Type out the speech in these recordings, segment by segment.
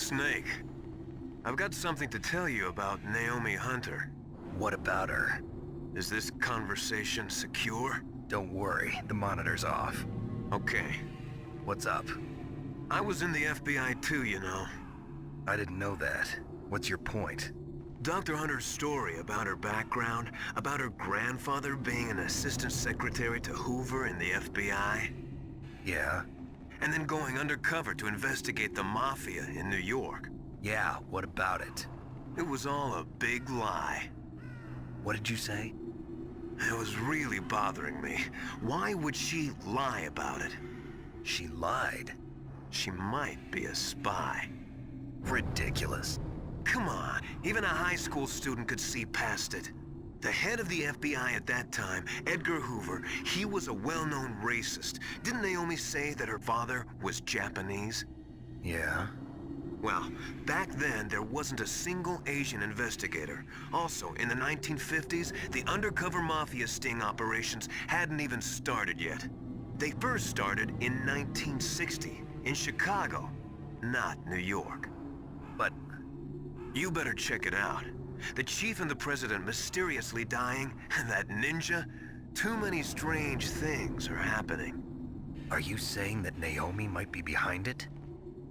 Snake. I've got something to tell you about Naomi Hunter. What about her? Is this conversation secure? Don't worry, the monitor's off. Okay. What's up? I was in the FBI too, you know. I didn't know that. What's your point? Dr. Hunter's story about her background, about her grandfather being an assistant secretary to Hoover in the FBI. Yeah? And then going undercover to investigate the Mafia in New York. Yeah, what about it? It was all a big lie. What did you say? It was really bothering me. Why would she lie about it? She lied. She might be a spy. Ridiculous. Come on, even a high school student could see past it. The head of the FBI at that time, Edgar Hoover, he was a well-known racist. Didn't Naomi say that her father was Japanese? Yeah? Well, back then, there wasn't a single Asian investigator. Also, in the 1950s, the undercover mafia sting operations hadn't even started yet. They first started in 1960, in Chicago, not New York. But you better check it out. The chief and the president mysteriously dying, and that ninja, too many strange things are happening. are you saying that Naomi might be behind it?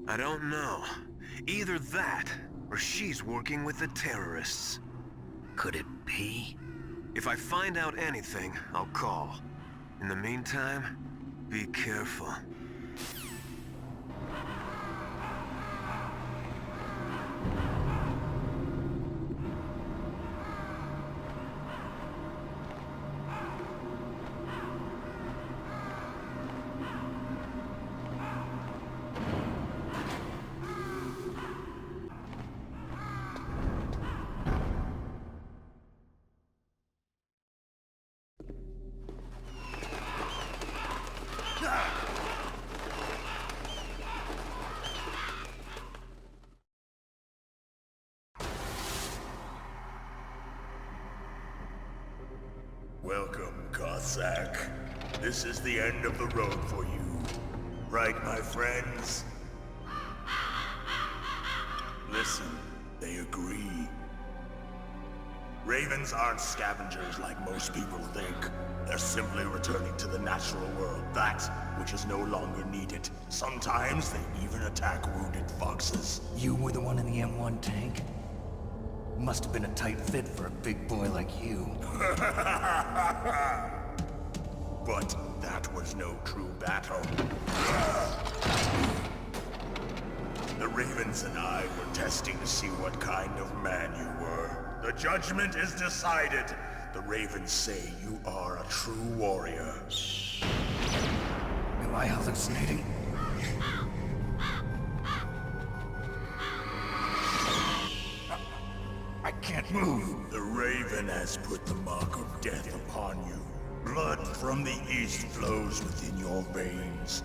I don't know. Either that, or she's working with the terrorists. Could it be? If I find out anything, I'll call. In the meantime, be careful. Welcome, Cossack. This is the end of the road for you. Right, my friends? Listen, they agree. Ravens aren't scavengers like most people think. They're simply returning to the natural world, that which is no longer needed. Sometimes they even attack wounded foxes. You were the one in the M1 tank? Must have been a tight fit for a big boy like you. But that was no true battle. The Ravens and I were testing to see what kind of man you were. The judgment is decided. The Ravens say you are a true warrior. Am I hallucinating? I can't move. The Raven has put the mark of death upon you. Blood from the east flows within your veins.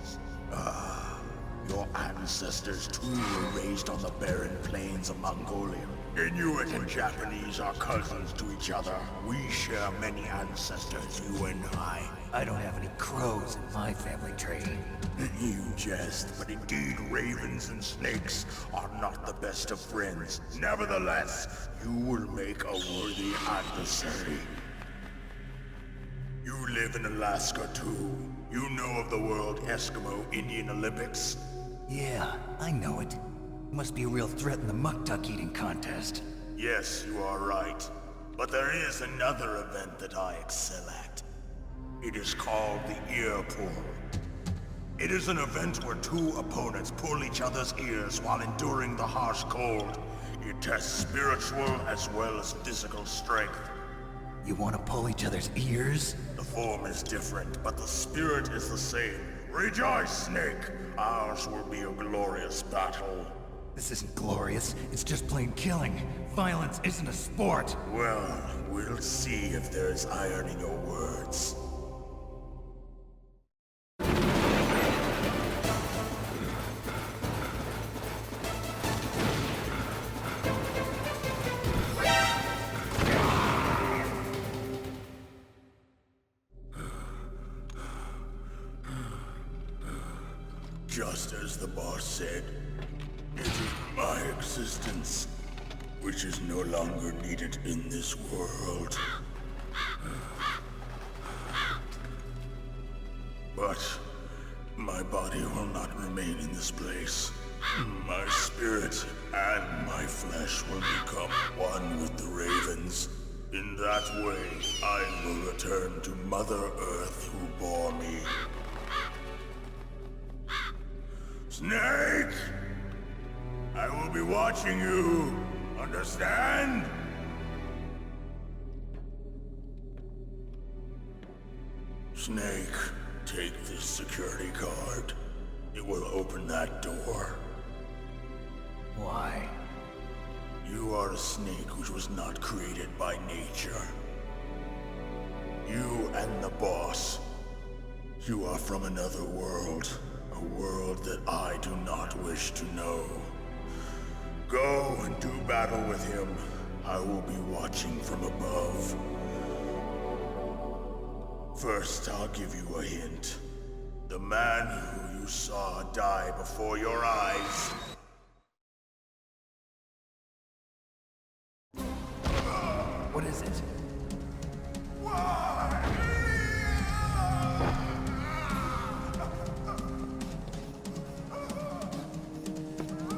Your ancestors too were raised on the barren plains of Mongolia. Inuit and Japanese are cousins to each other. We share many ancestors, you and I. I don't have any crows in my family tree. You jest, but indeed ravens and snakes are not the best of friends. Nevertheless, you will make a worthy adversary. You live in Alaska too. You know of the World Eskimo Indian Olympics? Yeah, I know it. Must be a real threat in the muck-duck eating contest. Yes, you are right. But there is another event that I excel at. It is called the ear pull. It is an event where two opponents pull each other's ears while enduring the harsh cold. It tests spiritual as well as physical strength. You want to pull each other's ears? The form is different, but the spirit is the same. Rejoice, Snake! Ours will be a glorious battle. This isn't glorious, it's just plain killing. Violence isn't a sport. Well, we'll see if there's iron in your words. Just as the boss said, It is my existence, which is no longer needed in this world. But my body will not remain in this place. My spirit and my flesh will become one with the ravens. In that way, I will return to Mother Earth who bore me. Snake! I will be watching you. Understand? Snake, take this security card. It will open that door. Why? You are a snake which was not created by nature. You and the boss. You are from another world. A world that I do not wish to know. Go and do battle with him. I will be watching from above. First, I'll give you a hint. The man who you saw die before your eyes. What is it?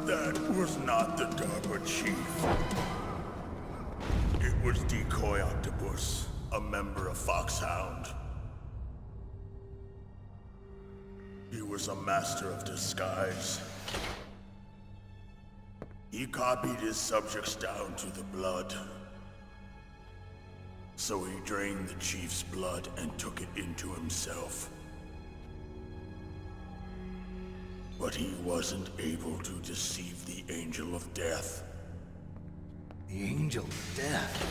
That was not the DARPA chief. It was Decoy Octopus, a member of Foxhound. He was a master of disguise. He copied his subjects down to the blood. So he drained the chief's blood and took it into himself. But he wasn't able to deceive the Angel of Death. The Angel of Death.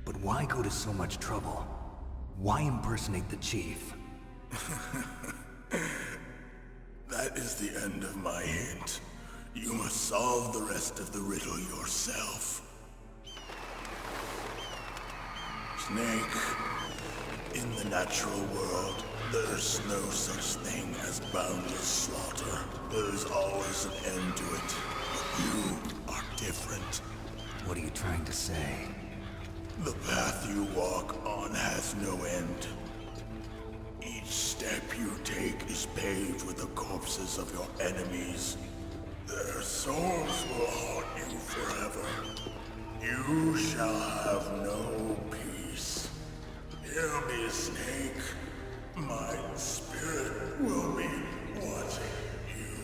But why go to so much trouble? Why impersonate the chief? That is the end of my hint. You must solve the rest of the riddle yourself. Snake, in the natural world, there's no such thing as boundless slaughter. There's always an end to it. But you are different. What are you trying to say? The path you walk on has no end. Each step you take is paved with the corpses of your enemies. Their souls will haunt you forever. You shall have no peace. Hear me, Snake. My spirit will be watching you.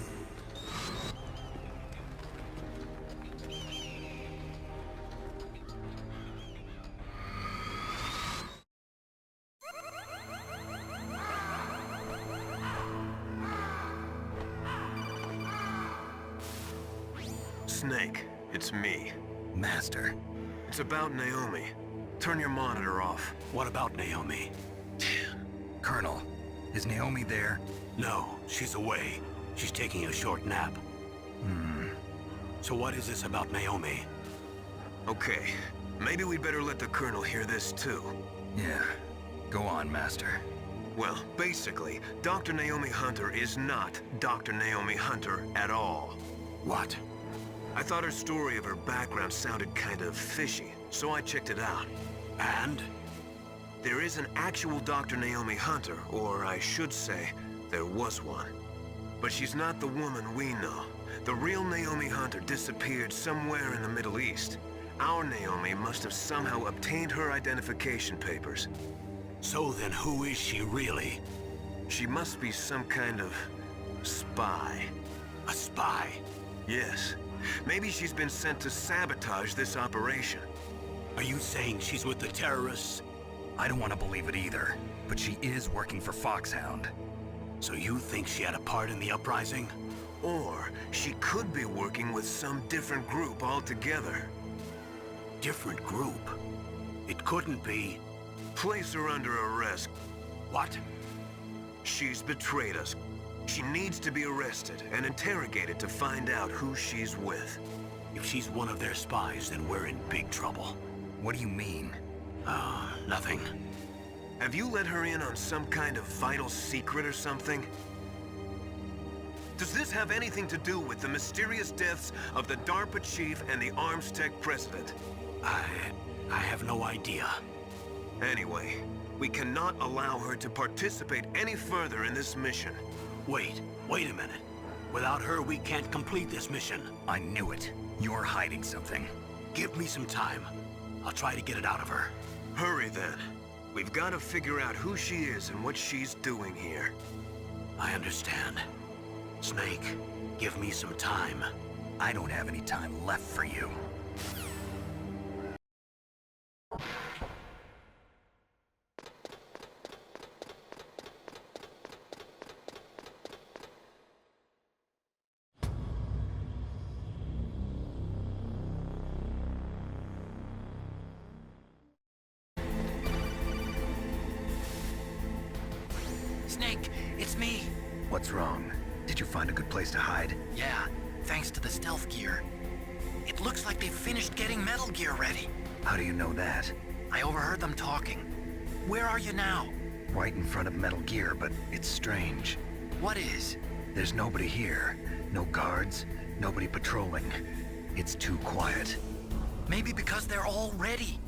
Snake, it's me. Master. It's about Naomi. Turn your monitor off. What about Naomi? Colonel, is Naomi there? No, she's away. She's taking a short nap. So what is this about Naomi? Okay, maybe we'd better let the Colonel hear this too. Yeah. Go on, Master. Well, basically, Dr. Naomi Hunter is not Dr. Naomi Hunter at all. What? I thought her story of her background sounded kind of fishy, so I checked it out. And? There is an actual Dr. Naomi Hunter, or I should say, there was one. But she's not the woman we know. The real Naomi Hunter disappeared somewhere in the Middle East. Our Naomi must have somehow obtained her identification papers. So then who is she really? She must be some kind of spy. A spy? Yes. Maybe she's been sent to sabotage this operation. Are you saying she's with the terrorists? I don't want to believe it either, but she is working for Foxhound. So you think she had a part in the uprising? Or she could be working with some different group altogether. Different group? It couldn't be. Place her under arrest. What? She's betrayed us. She needs to be arrested and interrogated to find out who she's with. If she's one of their spies, then we're in big trouble. What do you mean? Nothing. Have you let her in on some kind of vital secret or something? Does this have anything to do with the mysterious deaths of the DARPA chief and the Arms Tech president? I have no idea. Anyway, we cannot allow her to participate any further in this mission. Wait a minute. Without her, we can't complete this mission. I knew it. You're hiding something. Give me some time. I'll try to get it out of her. Hurry then. We've got to figure out who she is and what she's doing here. I understand. Snake, give me some time. I don't have any time left for you. Snake, it's me. What's wrong? Did you find a good place to hide? Yeah, thanks to the stealth gear. It looks like they've finished getting Metal Gear ready. How do you know that? I overheard them talking. Where are you now? Right in front of Metal Gear, but it's strange. What is? There's nobody here. No guards, nobody patrolling. It's too quiet. Maybe because they're all ready.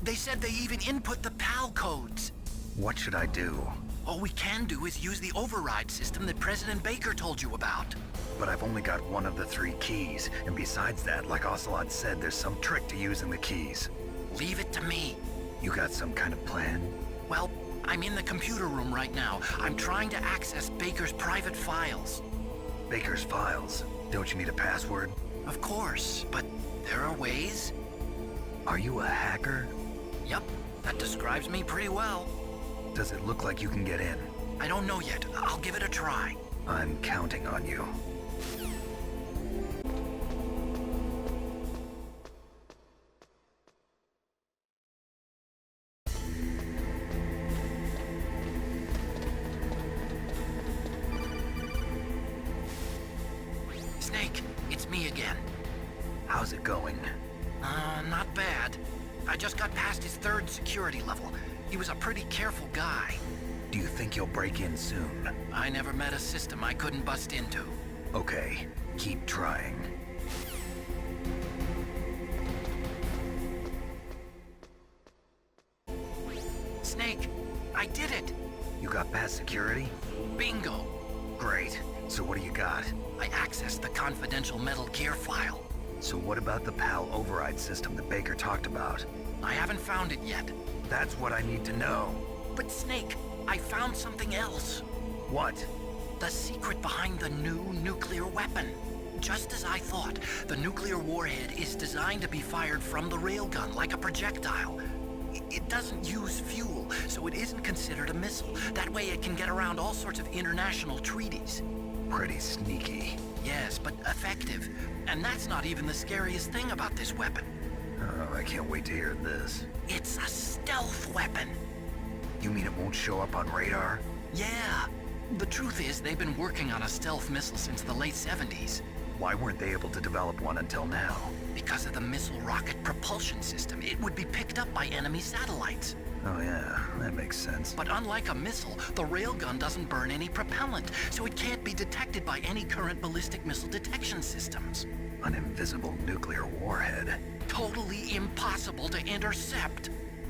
They said they even input the PAL codes. What should I do? All we can do is use the override system that President Baker told you about. But I've only got one of the 3 keys, and besides that, like Ocelot said, there's some trick to using the keys. Leave it to me. You got some kind of plan? Well, I'm in the computer room right now. I'm trying to access Baker's private files. Baker's files? Don't you need a password? Of course, but there are ways. Are you a hacker? Yup, that describes me pretty well. Does it look like you can get in? I don't know yet. I'll give it a try. I'm counting on you. Snake, it's me again. How's it going? Not bad. I just got past his 3rd security level. He was a pretty careful guy. Do you think you'll break in soon? I never met a system I couldn't bust into. Okay, keep trying. Snake, I did it! You got past security? Bingo! Great. So what do you got? I accessed the confidential Metal Gear file. So what about the PAL override system that Baker talked about? I haven't found it yet. That's what I need to know. But Snake, I found something else. What? The secret behind the new nuclear weapon. Just as I thought, the nuclear warhead is designed to be fired from the railgun like a projectile. It doesn't use fuel, so it isn't considered a missile. That way it can get around all sorts of international treaties. Pretty sneaky. Yes, but effective. And that's not even the scariest thing about this weapon. Oh, I can't wait to hear this. It's a stealth weapon. You mean it won't show up on radar? Yeah. The truth is, they've been working on a stealth missile since the late 70s. Why weren't they able to develop one until now? Because of the missile rocket propulsion system, it would be picked up by enemy satellites. Oh yeah, that makes sense. But unlike a missile, the railgun doesn't burn any propellant, so it can't be detected by any current ballistic missile detection systems. An invisible nuclear warhead. Totally impossible to intercept.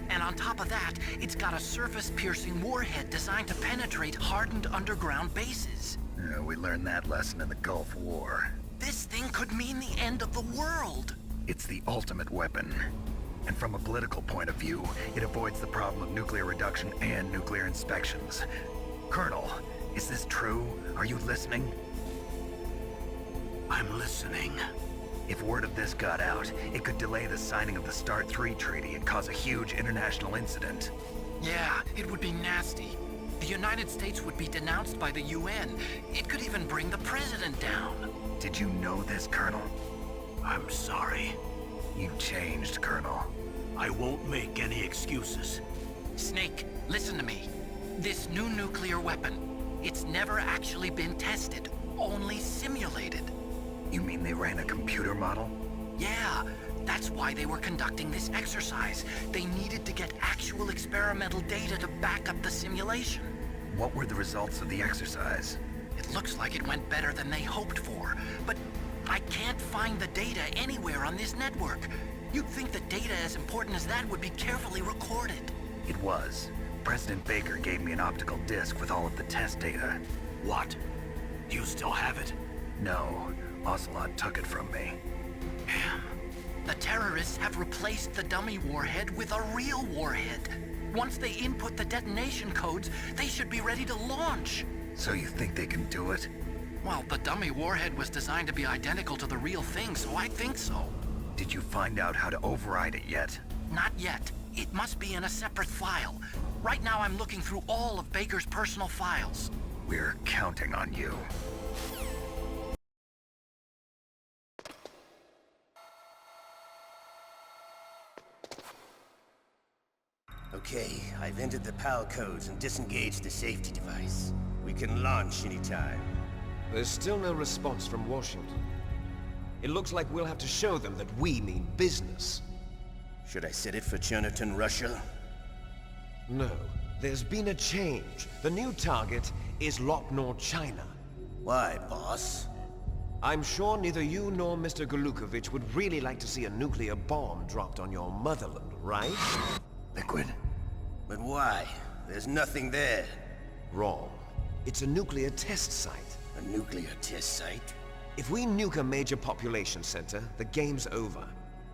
And on top of that, it's got a surface-piercing warhead designed to penetrate hardened underground bases. Yeah, we learned that lesson in the Gulf War. This thing could mean the end of the world. It's the ultimate weapon. And from a political point of view, it avoids the problem of nuclear reduction and nuclear inspections. Colonel, is this true? Are you listening? I'm listening. If word of this got out, it could delay the signing of the START 3 treaty and cause a huge international incident. Yeah, it would be nasty. The United States would be denounced by the UN. It could even bring the president down. Did you know this, Colonel? I'm sorry. You changed, Colonel. I won't make any excuses. Snake, listen to me. This new nuclear weapon, it's never actually been tested, only simulated. You mean they ran a computer model? Yeah, that's why they were conducting this exercise. They needed to get actual experimental data to back up the simulation. What were the results of the exercise? It looks like it went better than they hoped for, but I can't find the data anywhere on this network. You'd think that data as important as that would be carefully recorded. It was. President Baker gave me an optical disc with all of the test data. What? Do you still have it? No, Ocelot took it from me. The terrorists have replaced the dummy warhead with a real warhead. Once they input the detonation codes, they should be ready to launch. So you think they can do it? Well, the dummy warhead was designed to be identical to the real thing, so I think so. Did you find out how to override it yet? Not yet. It must be in a separate file. Right now I'm looking through all of Baker's personal files. We're counting on you. Okay, I've entered the PAL codes and disengaged the safety device. We can launch anytime. There's still no response from Washington. It looks like we'll have to show them that we mean business. Should I set it for Cherniton, Russia? No, there's been a change. The new target is Locknor, China. Why, boss? I'm sure neither you nor Mr. Golukovich would really like to see a nuclear bomb dropped on your motherland, right? Liquid? But why? There's nothing there. Wrong. It's a nuclear test site. A nuclear test site? If we nuke a major population center, the game's over.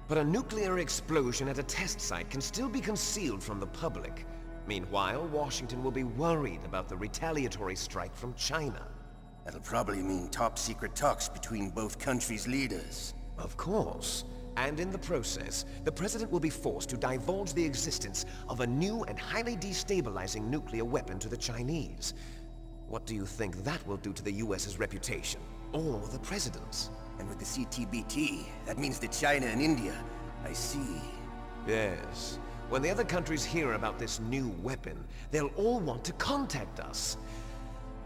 But a nuclear explosion at a test site can still be concealed from the public. Meanwhile, Washington will be worried about the retaliatory strike from China. That'll probably mean top-secret talks between both countries' leaders. Of course. And in the process, the President will be forced to divulge the existence of a new and highly destabilizing nuclear weapon to the Chinese. What do you think that will do to the US's reputation? Or the President's? And with the CTBT, that means that China and India. I see. Yes. When the other countries hear about this new weapon, they'll all want to contact us.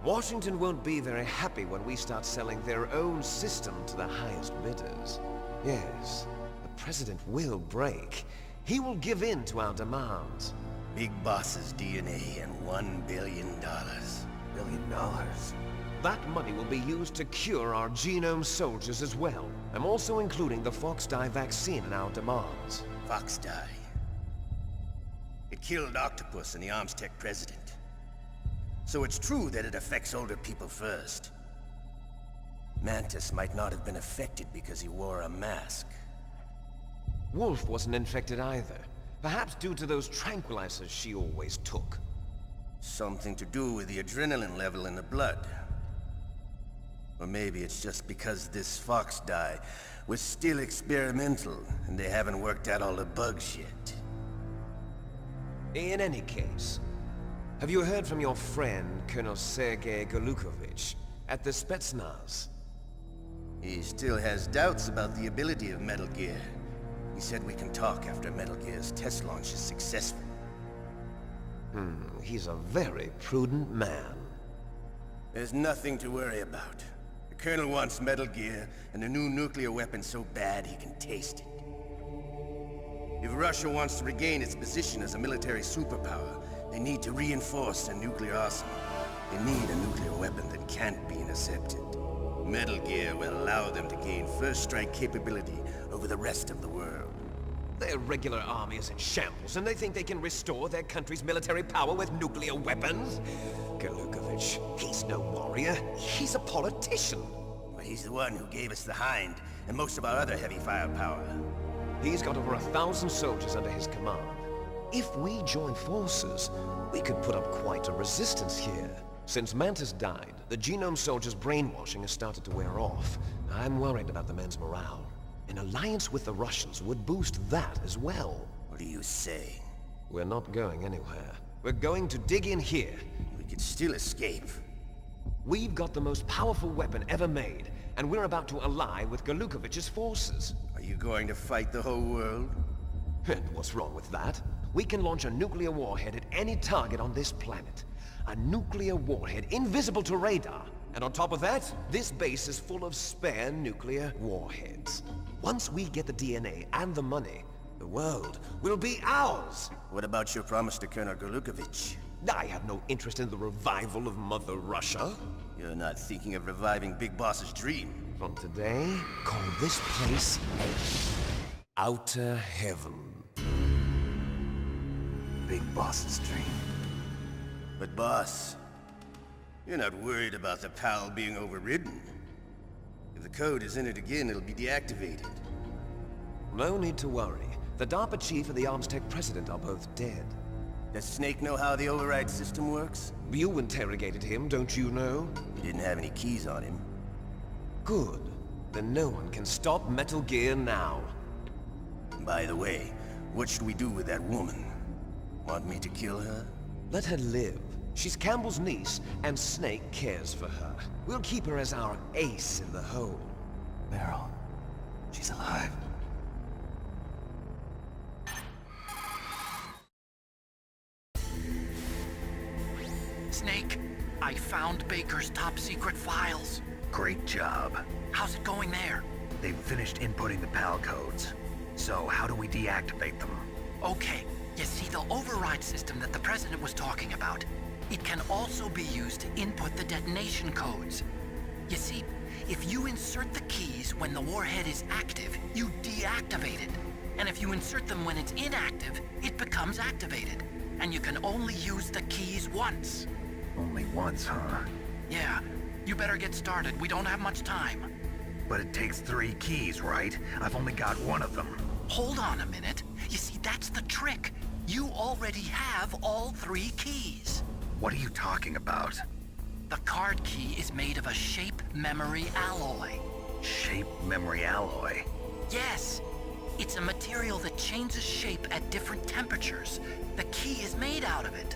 Washington won't be very happy when we start selling their own system to the highest bidders. Yes, the President will break. He will give in to our demands. Big Boss's DNA and $1 billion. $1 billion? That money will be used to cure our genome soldiers as well. I'm also including the Fox-Die vaccine in our demands. Fox-Die. It killed Octopus and the Armstech president. So it's true that it affects older people first. Mantis might not have been affected because he wore a mask. Wolf wasn't infected either. Perhaps due to those tranquilizers she always took. Something to do with the adrenaline level in the blood. Or maybe it's just because this Fox-Die was still experimental and they haven't worked out all the bugs yet. In any case, have you heard from your friend, Colonel Sergei Golukovich, at the Spetsnaz? He still has doubts about the ability of Metal Gear. He said we can talk after Metal Gear's test launch is successful. He's a very prudent man. There's nothing to worry about. The Colonel wants Metal Gear and a new nuclear weapon so bad he can taste it. If Russia wants to regain its position as a military superpower, they need to reinforce their nuclear arsenal. They need a nuclear weapon that can't be intercepted. Metal Gear will allow them to gain first strike capability over the rest of the world. Their regular army is in shambles, and they think they can restore their country's military power with nuclear weapons? Golukovich, he's no warrior. He's a politician. But he's the one who gave us the Hind and most of our other heavy firepower. He's got over 1,000 soldiers under his command. If we join forces, we could put up quite a resistance here. Since Mantis died, the genome soldiers' brainwashing has started to wear off. I'm worried about the men's morale. An alliance with the Russians would boost that as well. What do you say? We're not going anywhere. We're going to dig in here. We could still escape. We've got the most powerful weapon ever made, and we're about to ally with Golukovich's forces. Are you going to fight the whole world? And what's wrong with that? We can launch a nuclear warhead at any target on this planet. A nuclear warhead invisible to radar. And on top of that, this base is full of spare nuclear warheads. Once we get the DNA and the money, The world will be ours! What about your promise to Colonel Golukovich? I have no interest in the revival of Mother Russia. You're not thinking of reviving Big Boss's dream. From today, call this place Outer Heaven. Big Boss's dream. But boss, you're not worried about the PAL being overridden. If the code is entered again, it'll be deactivated. No need to worry. The DARPA chief and the Arms Tech president are both dead. Does Snake know how the override system works? You interrogated him, don't you know? He didn't have any keys on him. Good. Then no one can stop Metal Gear now. By the way, what should we do with that woman? Want me to kill her? Let her live. She's Campbell's niece, and Snake cares for her. We'll keep her as our ace in the hole. Meryl, she's alive. Snake, I found Baker's top-secret files. Great job. How's it going there? They've finished inputting the PAL codes. So how do we deactivate them? Okay, you see the override system that the President was talking about? It can also be used to input the detonation codes. You see, if you insert the keys when the warhead is active, you deactivate it. And if you insert them when it's inactive, it becomes activated. And you can only use the keys once. Only once, huh? Yeah, you better get started. We don't have much time. But it takes 3 keys, right? I've only got 1 of them. Hold on a minute. You see, that's the trick. You already have all 3 keys. What are you talking about? The card key is made of a shape memory alloy. Shape memory alloy? Yes. It's a material that changes shape at different temperatures. The key is made out of it.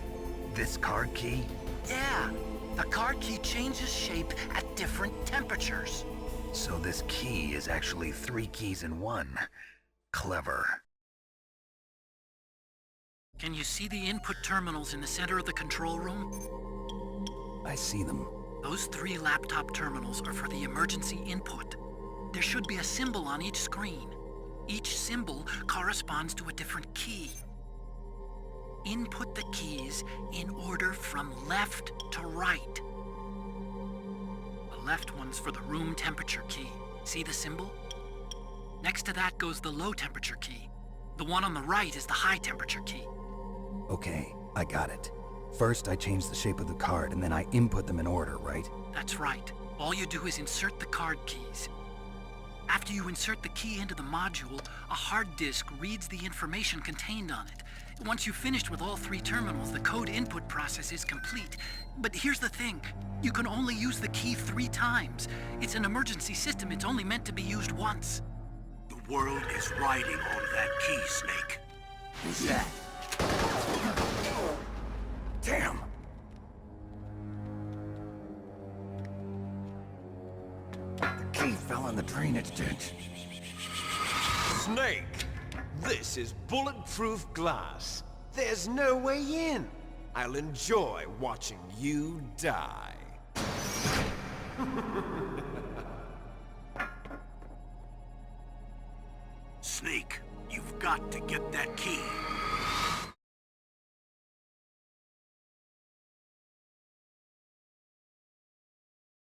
This card key? Yeah. The card key changes shape at different temperatures. So this key is actually 3 keys in 1. Clever. Can you see the input terminals in the center of the control room? I see them. Those 3 laptop terminals are for the emergency input. There should be a symbol on each screen. Each symbol corresponds to a different key. Input the keys in order from left to right. The left one's for the room temperature key. See the symbol? Next to that goes the low temperature key. The one on the right is the high temperature key. Okay, I got it. First, I change the shape of the card, and then I input them in order, right? That's right. All you do is insert the card keys. After you insert the key into the module, a hard disk reads the information contained on it. Once you've finished with all 3 terminals, the code input process is complete. But here's the thing. You can only use the key 3 times. It's an emergency system. It's only meant to be used once. The world is riding on that key, Snake. Who's that? Damn! The key fell in the drainage ditch. Snake! This is bulletproof glass. There's no way in. I'll enjoy watching you die. Snake, you've got to get that key.